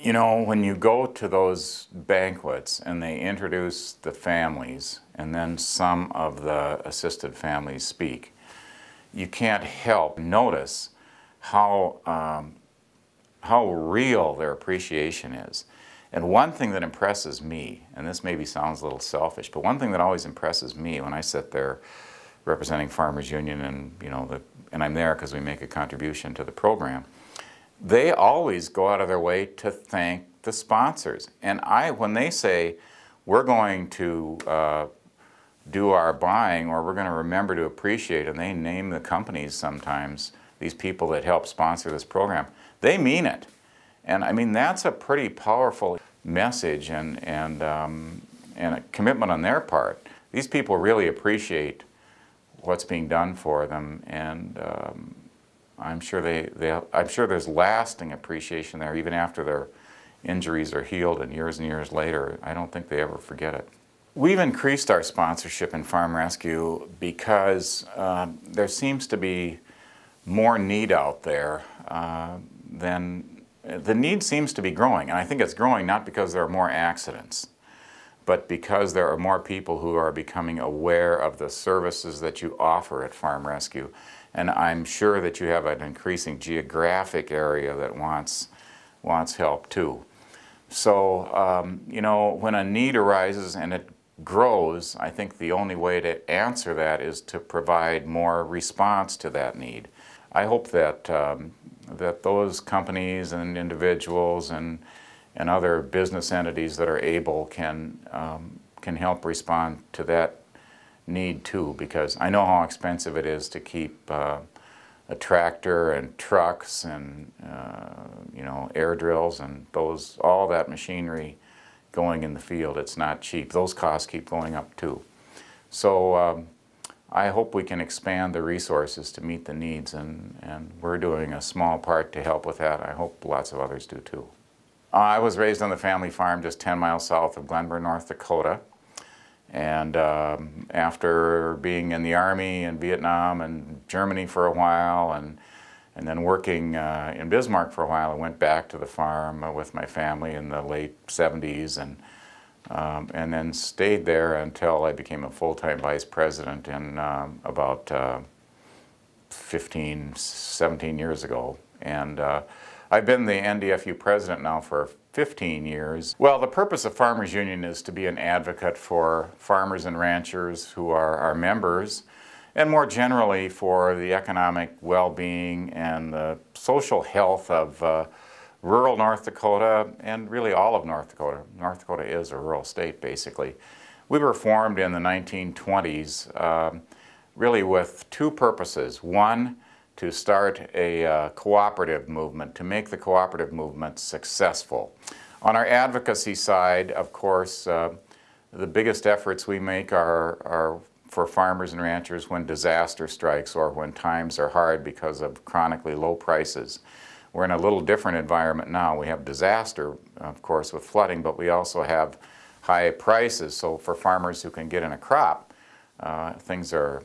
You know, when you go to those banquets and they introduce the families and then some of the assisted families speak, you can't help notice how real their appreciation is. And one thing that impresses me, and this maybe sounds a little selfish, but one thing that always impresses me when I sit there representing Farmers Union and, and I'm there because we make a contribution to the program, they always go out of their way to thank the sponsors. And when they say, we're going to do our buying, or we're going to remember to appreciate, and they name the companies sometimes, these people that help sponsor this program, they mean it. And I mean, that's a pretty powerful message and a commitment on their part. These people really appreciate what's being done for them, and I'm sure I'm sure there's lasting appreciation there even after their injuries are healed and years later. I don't think they ever forget it. We've increased our sponsorship in farm rescue because there seems to be more need out there the need seems to be growing, and I think it's growing not because there are more accidents, but because there are more people who are becoming aware of the services that you offer at farm rescue. And I'm sure that you have an increasing geographic area that wants help too. So, when a need arises and it grows, I think the only way to answer that is to provide more response to that need. I hope that that those companies and individuals and other business entities that are able can help respond to that need too, because I know how expensive it is to keep a tractor and trucks and air drills and all that machinery going in the field. It's not cheap. Those costs keep going up too. So I hope we can expand the resources to meet the needs, and we're doing a small part to help with that. I hope lots of others do too. I was raised on the family farm just 10 miles south of Glenburn, North Dakota. And after being in the Army in Vietnam and Germany for a while, and then working in Bismarck for a while, I went back to the farm with my family in the late 70s, and then stayed there until I became a full-time vice president in about 17 years ago. And I've been the NDFU president now for 15 years. Well, the purpose of Farmers Union is to be an advocate for farmers and ranchers who are our members, and more generally for the economic well-being and the social health of rural North Dakota, and really all of North Dakota. North Dakota is a rural state, basically. We were formed in the 1920s really with two purposes. One, to start a cooperative movement, to make the cooperative movement successful. On our advocacy side, of course, the biggest efforts we make are for farmers and ranchers when disaster strikes or when times are hard because of chronically low prices. We're in a little different environment now. We have disaster, of course, with flooding, but we also have high prices. So for farmers who can get in a crop, things are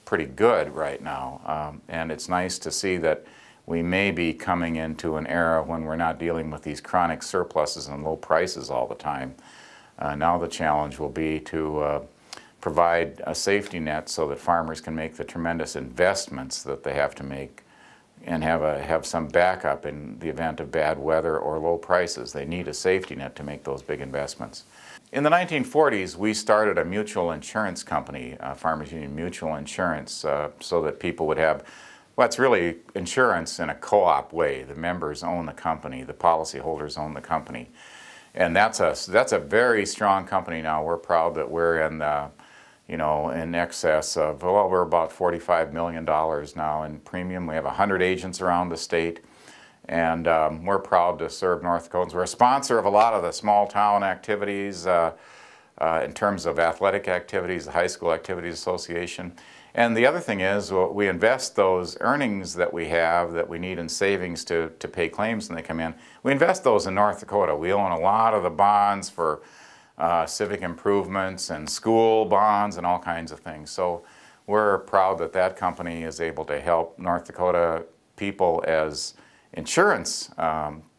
pretty good right now, and it's nice to see that we may be coming into an era when we're not dealing with these chronic surpluses and low prices all the time. Now the challenge will be to provide a safety net so that farmers can make the tremendous investments that they have to make and have some backup in the event of bad weather or low prices. They need a safety net to make those big investments. In the 1940s, we started a mutual insurance company, Farmers Union Mutual Insurance, so that people would have, well, it's really insurance in a co-op way. The members own the company, the policyholders own the company. And that's a very strong company now. We're proud that we're in in excess of, well, we're about $45 million now in premium. We have 100 agents around the state. And we're proud to serve North Dakotans. We're a sponsor of a lot of the small town activities in terms of athletic activities, the High School Activities Association. And the other thing is, we invest those earnings that we have that we need in savings to pay claims when they come in. We invest those in North Dakota. We own a lot of the bonds for civic improvements and school bonds and all kinds of things. So we're proud that that company is able to help North Dakota people as insurance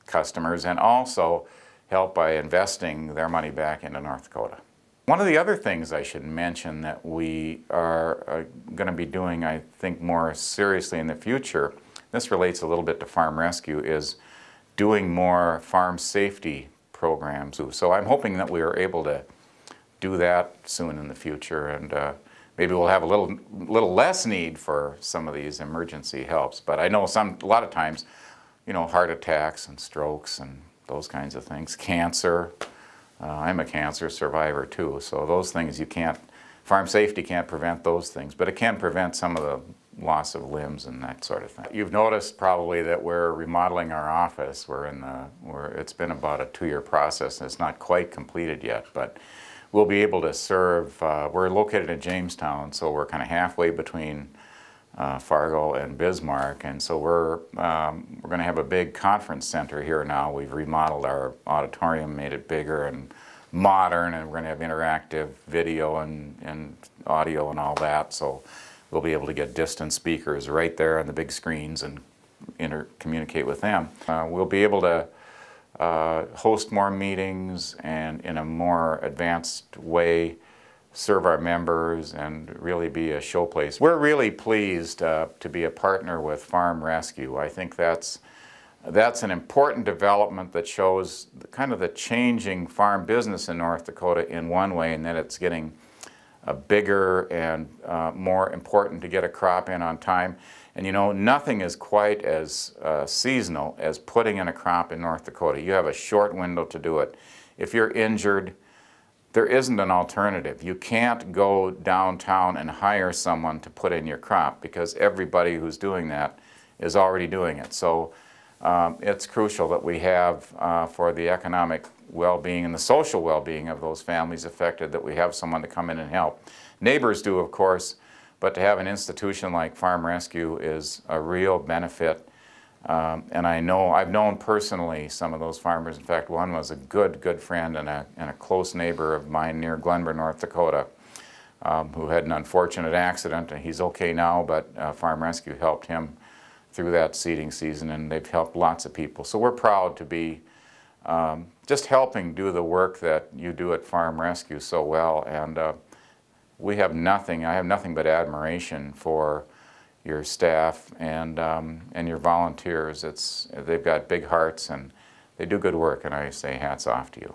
customers and also help by investing their money back into North Dakota. One of the other things I should mention that we are going to be doing, I think, more seriously in the future, this relates a little bit to farm rescue, is doing more farm safety programs. So I'm hoping that we are able to do that soon in the future, and maybe we'll have a little less need for some of these emergency helps. But I know a lot of times, you know, heart attacks and strokes and those kinds of things, cancer. I'm a cancer survivor too, so those things you can't, farm safety can't prevent those things, but it can prevent some of the loss of limbs and that sort of thing. You've noticed probably that we're remodeling our office. It's been about a 2-year process and it's not quite completed yet, but we'll be able to serve, we're located in Jamestown, so we're kind of halfway between Fargo and Bismarck, and so we're going to have a big conference center here now. We've remodeled our auditorium, made it bigger and modern, and we're going to have interactive video and audio and all that, so we'll be able to get distant speakers right there on the big screens and communicate with them. We'll be able to host more meetings and in a more advanced way serve our members and really be a showplace. We're really pleased to be a partner with Farm Rescue. I think that's an important development that shows kind of the changing farm business in North Dakota in one way, and that it's getting bigger and more important to get a crop in on time. And you know, nothing is quite as seasonal as putting in a crop in North Dakota. You have a short window to do it. If you're injured, there isn't an alternative. You can't go downtown and hire someone to put in your crop because everybody who's doing that is already doing it. So it's crucial that we have, for the economic well-being and the social well-being of those families affected, that we have someone to come in and help. Neighbors do, of course, but to have an institution like Farm Rescue is a real benefit. And I've known personally some of those farmers. In fact, one was a good friend and a close neighbor of mine near Glenboro, North Dakota, who had an unfortunate accident, and he's okay now, but Farm Rescue helped him through that seeding season, and they've helped lots of people. So we're proud to be just helping do the work that you do at Farm Rescue so well, and I have nothing but admiration for your staff and your volunteers. They've got big hearts and they do good work, and I say hats off to you.